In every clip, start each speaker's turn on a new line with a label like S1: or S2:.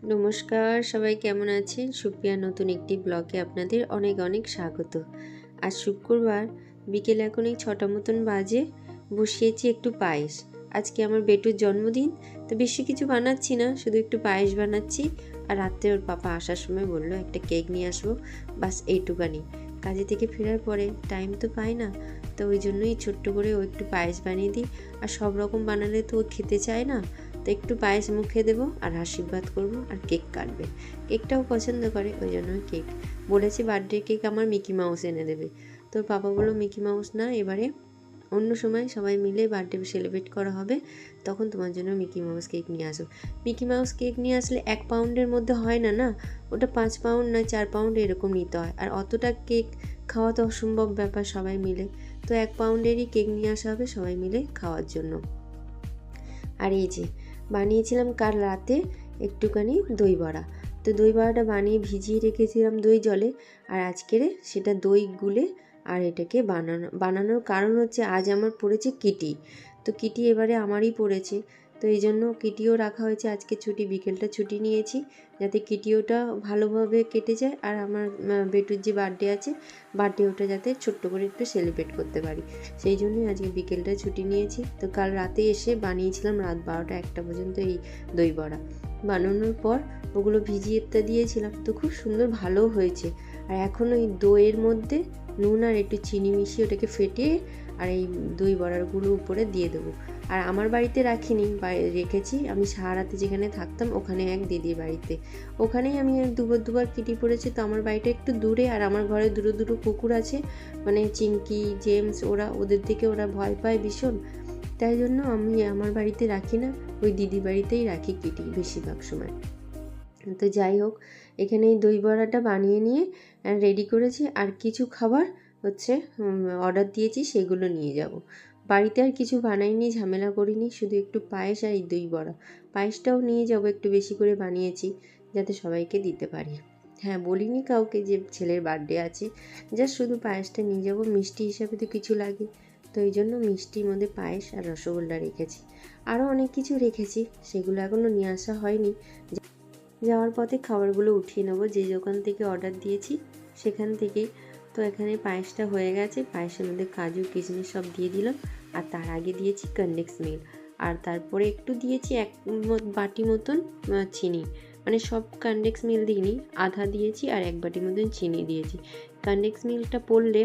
S1: নমস্কার, সবাই কেমন আছেন? সুপ্রিয়া নতুন একটি ব্লগে আপনাদের অনেক অনেক স্বাগত। আজ শুক্রবার বিকেল এখন এই 6টা মতন বাজে। বসিয়েছি একটু পায়েস। আজকে আমার বেটুর জন্মদিন, তো বেশি কিছু বানাচ্ছি না, শুধু একটু পায়েস বানাচ্ছি। আর রাত্রে ওর পাপা আসার সময় বললো একটা কেক নিয়ে আসবো, বাস এইটুকানি। কাজে থেকে ফেরার পরে টাইম তো পাই না, তো ওই জন্যই ছোট্ট করে ও একটু পায়েস বানিয়ে দিই। আর সব রকম বানালে তো ও খেতে চায় না, তো একটু পায়েস মুখে দেবো আর আশীর্বাদ করবো, আর কেক কাটবে। কেকটাও পছন্দ করে, ওই জন্য কেক বলেছি বার্থডে কেক আমার মিকি মাউস এনে দেবে। তো পাপা বললো মিকি মাউস না, এবারে অন্য সময় সবাই মিলে বার্থডে সেলিব্রেট করা হবে, তখন তোমার জন্য মিকি মাউস কেক নিয়ে আসো। মিকি মাউস কেক নিয়ে আসলে 1 পাউন্ডের মধ্যে হয় না, না ওটা 5 পাউন্ড না 4 পাউন্ড এরকম নিতে হয়, আর অতটা কেক খাওয়া তো অসম্ভব ব্যাপার সবাই মিলে। তো 1 পাউন্ডেরই কেক নিয়ে আসা হবে সবাই মিলে খাওয়ার জন্য। আর এই যে বানিয়েছিলাম কাল রাতে একটুখানি দই বড়া। তো দই বড়াটা বানিয়ে ভিজিয়ে রেখেছিলাম দই জলে, আর আজকের সেটা দই গুলে আর এটাকে বানানোর কারণ হচ্ছে আজ আমার পড়েছে কিটি। তো কিটি এবারে আমারই পড়েছে, তো এই জন্য কিটিও রাখা হয়েছে। আজকে ছুটি, বিকেলটা ছুটি নিয়েছি যাতে কিটিওটা ভালোভাবে কেটে যায়, আর আমার বেটুর যে বার্থডে আছে বার্থডে ওটা যাতে ছোট্ট করে একটু সেলিব্রেট করতে পারি, সেই জন্যই আজকে বিকেলটা ছুটি নিয়েছি। তো কাল রাতে এসে বানিয়েছিলাম রাত 12টা 1টা পর্যন্ত এই দই বড়া। বানানোর পর ওগুলো ভিজিয়ে দিয়েছিলাম, তো খুব সুন্দর ভালো হয়েছে। আর এখন ওই দইয়ের মধ্যে নুন আর একটু চিনি মিশিয়ে ওটাকে ফেটিয়ে আর এই দই বড়াগুলো উপরে দিয়ে দেবো। আর আমার বাড়িতে রাখিনি, রেখেছি আমি সাহারাতে যেখানে থাকতাম ওখানে এক দিদির বাড়িতে, ওখানেই আমি দুবার কিটি পড়েছি। তো আমার বাড়িটা একটু দূরে, আর আমার ঘরে দুটো কুকুর আছে, মানে চিঙ্কি জেমস, ওদের দিকে ওরা ভয় পায় ভীষণ, তাই জন্য আমি আমার বাড়িতে রাখি না, ওই দিদি বাড়িতেই রাখি কিটি বেশিরভাগ সময়। তো যাই হোক, এখানে এই দই বড়াটা বানিয়ে নিয়ে রেডি করেছি, আর কিছু খাবার হচ্ছে অর্ডার দিয়েছি, সেগুলো নিয়ে যাব। বাড়িতে আর কিছু বানাইনি, ঝামেলা করিনি, শুধু একটু পায়েস আর এই দই বড়া। পায়েসটাও নিয়ে যাব, একটু বেশি করে বানিয়েছি যাতে সবাইকে দিতে পারি। হ্যাঁ, বলিনি কাউকে যে ছেলের বার্থডে আছে, জাস্ট শুধু পায়েসটা নিয়ে যাব, মিষ্টি হিসাবে তো কিছু লাগে, তো এই জন্য মিষ্টির মধ্যে পায়েস আর রসগোল্লা রেখেছি। আরও অনেক কিছু রেখেছি, সেগুলো এখনও নিয়ে আসা হয়নি। যাওয়ার পথে খাবারগুলো উঠিয়ে নেবো, যে দোকান থেকে অর্ডার দিয়েছি সেখান থেকেই। তো এখানে পায়েসটা হয়ে গেছে, পায়েসের মধ্যে কাজু কিশমিশ সব দিয়ে দিলাম, আর তার আগে দিয়েছি কনডেন্স মিল্ক, আর তারপরে একটু দিয়েছি 1 বাটি মতন চিনি, মানে সব কনডেন্স মিল্ক দিইনি, আধা দিয়েছি, আর 1 বাটি মতন চিনি দিয়েছি। কনডেন্স মিল্কটা পড়লে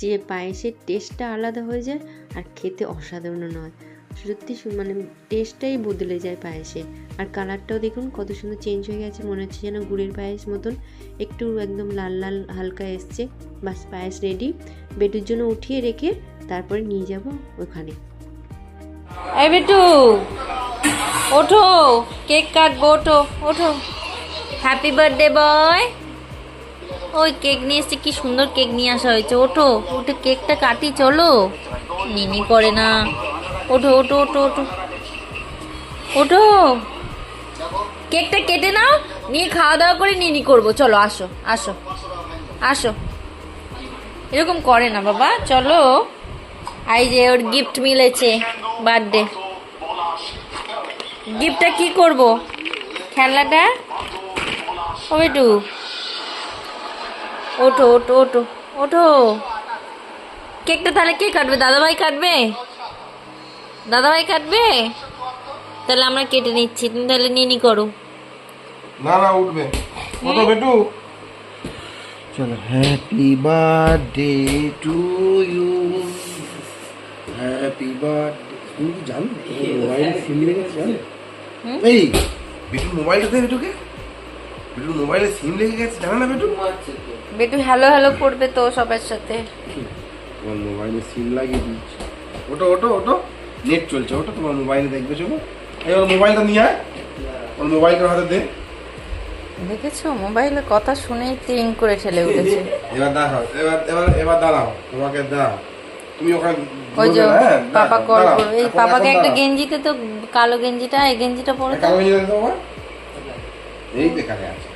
S1: যে পায়েসের টেস্টটা আলাদা হয়ে যায়, আর খেতে অসাধারণ হয় সত্যি, মানে টেস্টটাই বদলে যায় পায়েসে। আর কালারটাও দেখুন কত সুন্দর চেঞ্জ হয়ে গেছে, মনে হচ্ছে যেন গুড়ের পায়েস মতন, একটু একদম লাল লাল হালকা এসছে। বাস পায়েস রেডি, বেটুর জন্য উঠিয়ে রেখে তারপরে নিয়ে যাব ওখানে। এই বেটু ওঠো, কেক কাটবো, ওঠো ওঠো। Happy birthday boy. ওই কেক নিয়ে এসছে, কি সুন্দর কেক নিয়ে আসা হয়েছে, ওঠো উঠে কেকটা কাটি, চলো। নিনি করে না, ওঠো ওঠো ওঠো ওঠো ওঠো, কেকটা কেটে নাও, নিয়ে খাওয়া দাওয়া করে নিনি করবো, চলো আসো আসো আসো। এরকম করে না বাবা, চলো। এই যে ওর গিফট মিলেছে বার্থডে গিফটটা, কি করব খেলনাটা? ও বেটু ওঠো ওঠো ওঠো ওঠো। কেকটা তাহলে কে কাটবে? দাদাভাই কাটবে? দাদাভাই কাটবে? তাহলে আমরা কেটে নিচ্ছি, তুমি তাহলে নিনি করো।
S2: না না উঠবে, ওঠো বেটু, চলো। Happy birthday to you, happy birthday. তুমি কি জানো মোবাইলে সিম লেগে গেছে? জানো এই বেটুর মোবাইলটা দে, বেটুকে, বেটুর মোবাইলে সিম লেগে গেছে, জানো না বেটু?
S1: বেটু হ্যালো হ্যালো করবে তো সবার সাথে।
S2: তোমার মোবাইলে সিম লাগিয়ে দিচ্ছি, ওটো ওটো ওটো, নেট চলছে, ওটো তোমার মোবাইলে দেখবে, চলো। এই ওর মোবাইলটা নিয়ে আয়, ওর মোবাইলটা হাতে দে।
S1: দেখেছো মোবাইলে কথা শুনেই তিরিং করে ঠেলে উঠেছে।
S2: এবার দাঁড়াও, এবার দাঁড়াও, তোমাকে দাও, তুমি ওখানে
S1: ওই যে পাপা কল
S2: দাঁড়াও,
S1: করবে। এই
S2: এখন
S1: পাপাকে একটা
S2: দাঁড়াও।
S1: গেঞ্জিতে তো কালো গেঞ্জিটা, এই গেঞ্জিটা পরে তো।
S2: কালো গেঞ্জি দাও তো বাবা। এই বেকারে আছে।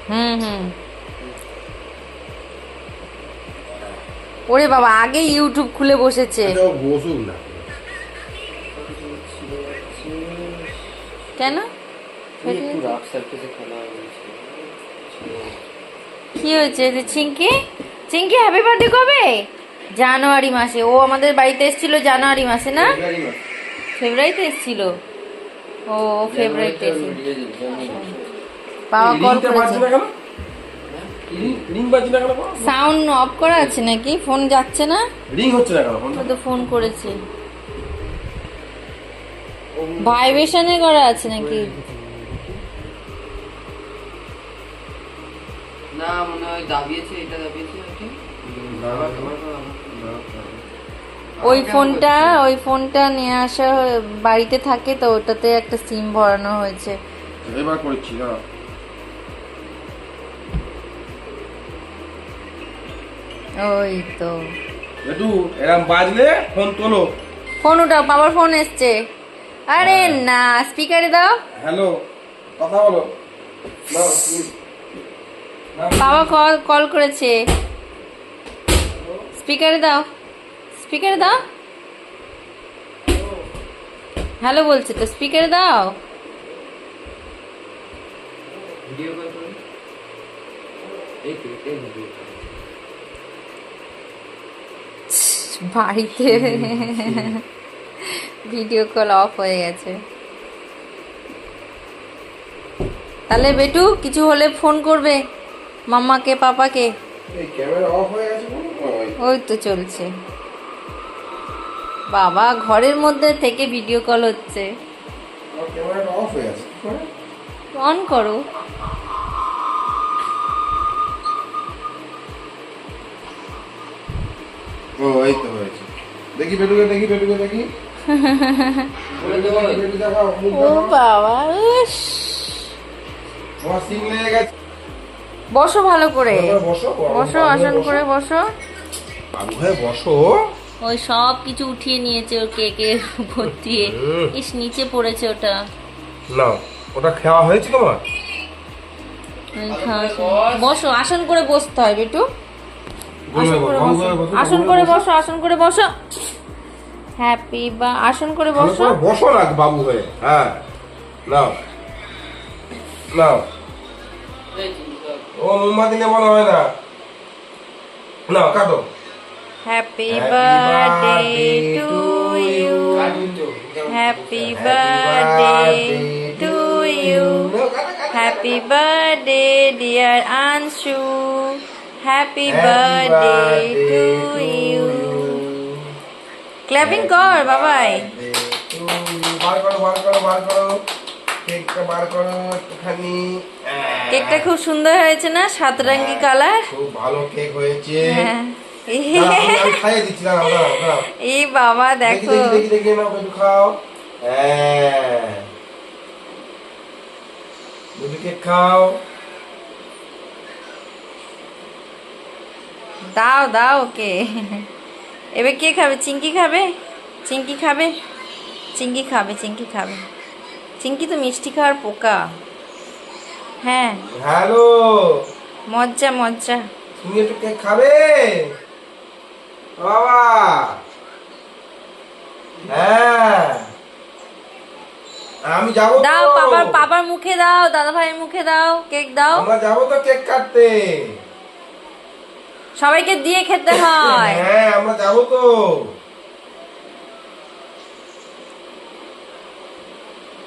S1: হুম। ওরে বাবা, আগে ইউটিউব খুলে বসেছে।
S2: আচ্ছা, ও বসুক না।
S3: কেন কি হয়েছে যে চিঙ্কি? চিঙ্কি হ্যাপি বার্থডে কবে? জানুয়ারি মাসে। ও আমাদের বাড়িতে এসেছিল জানুয়ারি মাসে না, ফেব্রুয়ারিতে এসেছিল। ও ফেব্রুয়ারিতে এসেছিল। বাবা কল করেছে।
S2: রিং বাজছে না কেন?
S3: সাউন্ড অফ করা আছে নাকি? ফোন যাচ্ছে না?
S2: রিং হচ্ছে না কেন ফোন?
S3: ও তো ফোন করেছে, ভাইব্রেশনে করা আছে নাকি?
S4: না মনে হয় দাবিয়েছে, এটা দাবিয়েছে নাকি?
S3: ওই ফোনটা নিয়ে আসা বাড়িতে থাকে তো, ওটাতে একটা সিম ভরানো হয়েছে।
S2: এবার করেছি না।
S3: ওই তো
S2: একটু এরকম বাজলে ফোন তোলো।
S3: ফোন উঠাও, বাবার ফোন এসছে। আরে না, স্পিকারে দাও।
S2: হ্যালো, কথা বলো। নাও,
S3: বাবা কল করেছে, স্পিকারে দাও, স্পিকারে দাও। হ্যালো বলছে তো, স্পিকারে দাও।
S4: ভিডিও কল করুন। এই তো এই ভিডিও।
S3: বাড়িতে ভিডিও কল অফ হয়ে গেছে। তাহলে বেটু কিছু হলে ফোন করবে মাম্মাকে, পাপাকে।
S2: এই ক্যামেরা অফ হয়ে গেছে বলো?
S3: ওই তো চলছে। বাবা ঘরের মধ্যে থেকে ভিডিও কল হচ্ছে।
S2: আমার ক্যামেরাটা অফ হয়ে গেছে।
S3: অন করো।
S2: ও এই তো হয়েছে। দেখি বেটুকে, দেখি বেটুকে, দেখি। বেটু দেখাও, মুখ
S3: ও
S2: দেখাও।
S3: বাবা, উস।
S2: তোমার সিং লেগে গেছে।
S3: বসো ভালো করে,
S2: বসো,
S3: বসো আসন করে বসো।
S2: বাবু হয়ে বসো।
S3: ওই সব কিছু উঠিয়ে নিয়েছে ওর কেকের উপর দিয়ে। ইস, নিচে পড়েছে ওটা।
S2: না, ওটা খাওয়া হয়েছে তোমার?
S3: বসো, আসন করে বসতে হয় বেটু। আসন করে বসো, আসন করে বসো। হ্যাপি বা আসন করে বসো।
S2: বসো না বাবু হয়ে। হ্যাঁ, নাও নাও। ও মোমবাতি নিয়ে বলা হয় না। নাও কাটো।
S3: Happy birthday to you, happy birthday to you, happy birthday dear Anshu, happy birthday to you. Clapping কর বাবাই।
S2: বার করো, বার করো, বার করো। কেকটা বার করো একটুখানি।
S3: কেকটা খুব সুন্দর হয়েছে না, সাতরঙ্গি কালার।
S2: খুব ভালো কেক হয়েছে।
S3: হ্যাঁ।
S2: আমি খাইয়ে দিচ্ছি, দাঁড়াও দাঁড়াও দাঁড়াও।
S3: এই বাবা
S2: দেখি
S3: দেখো।
S2: দেখি দেখি দেখি, নাও একটু খাও। হ্যাঁ, দুটো কেক খাও।
S3: দাও দাও ওকে। এবার কে খাবে? চিঙ্কি খাবে? চিঙ্কি খাবে? চিঙ্কি খাবে, চিঙ্কি খাবে। চিঙ্কি তো মিষ্টি খাওয়ার পোকা। হ্যাঁ,
S2: হ্যালো,
S3: মজ্জা মজ্জা।
S2: তুমি একটু কেক খাবে বাবা? হ্যাঁ, আমি যাবো তো।
S3: দাও পাপার মুখে দাও, দাদা ভাইয়ের মুখে দাও, কেক দাও।
S2: আমরা যাবো তো কেক কাটতে।
S3: সবাইকে দিয়ে খেতে হয়।
S2: হ্যাঁ, আমরা যাবো তো।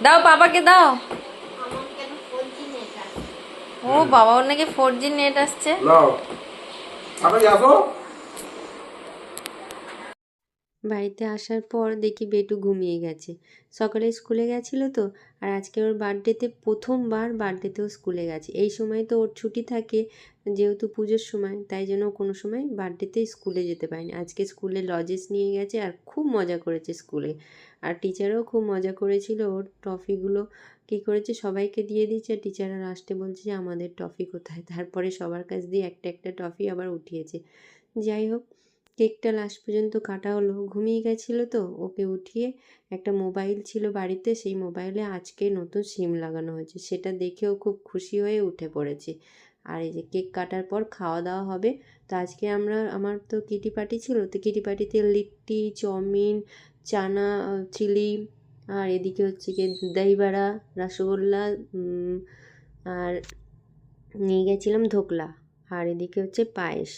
S3: দাও পাপাকে দাও। ও বাবা, ওর নাকি 4G নেট আসছে।
S2: নাও, আপনি আসো।
S1: বাড়িতে আসার পর দেখি বেটু ঘুমিয়ে গেছে। সকালে স্কুলে গেছিলো তো, আর আজকে ওর বার্থডেতে প্রথমবার বার্থডেতেও স্কুলে গেছে। এই সময় তো ওর ছুটি থাকে, যেহেতু পুজোর সময়, তাই জন্য কোনো সময় বার্থডেতে স্কুলে যেতে পারেনি। আজকে স্কুলে লজেস নিয়ে গেছে আর খুব মজা করেছে স্কুলে। আর টিচারও খুব মজা করেছিল। ওর টফিগুলো কী করেছে সবাইকে দিয়ে দিচ্ছে, আর টিচাররা লাস্টে বলছে যে আমাদের টফি কোথায়। তারপরে সবার কাছ দিয়ে একটা একটা টফি আবার উঠিয়েছে। যাই হোক, কেকটা লাস্ট পর্যন্ত কাটা হলো। ঘুমিয়ে গেছিলো তো, ওকে উঠিয়ে একটা মোবাইল ছিল বাড়িতে, সেই মোবাইলে আজকে নতুন সিম লাগানো হয়েছে, সেটা দেখেও খুব খুশি হয়ে উঠে পড়েছে। আর এই যে কেক কাটার পর খাওয়া দাওয়া হবে। তো আজকে আমার তো কিটি পার্টি ছিল, তো কিটি পার্টিতে লিট্টি, চাউমিন, চানা চিলি, আর এদিকে হচ্ছে কি দইবড়া, রসগোল্লা, আর নিয়ে গেছিলাম ধোকলা, আর এদিকে হচ্ছে পায়েস।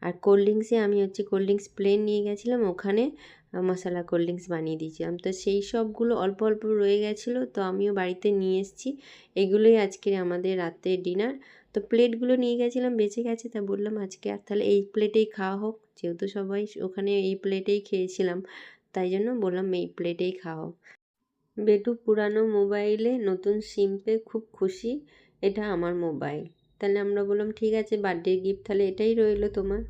S1: আর কোল্ড ড্রিঙ্কসে আমি হচ্ছে কোল্ড ড্রিঙ্কস প্লেন নিয়ে গেছিলাম, ওখানে মশলা কোল্ড ড্রিঙ্কস বানিয়ে দিয়েছিলাম। তো সেই সবগুলো অল্প অল্প রয়ে গেছিলো, তো আমিও বাড়িতে নিয়ে এসেছি। এগুলোই আজকের আমাদের রাতের ডিনার। তো প্লেটগুলো নিয়ে গেছিলাম, বেঁচে গেছে, তা বললাম আজকে আর তাহলে এই প্লেটেই খাওয়া হোক, যেহেতু সবাই ওখানে এই প্লেটেই খেয়েছিলাম, তাই জন্য বললাম এই প্লেটেই খাওয়া হোক। বেটু পুরানো মোবাইলে নতুন সিম পেয়ে খুব খুশি, এটা আমার মোবাইল। তাহলে আমরা বললাম ঠিক আছে, বার্থডে গিফট তাহলে এটাই রইলো তোমার।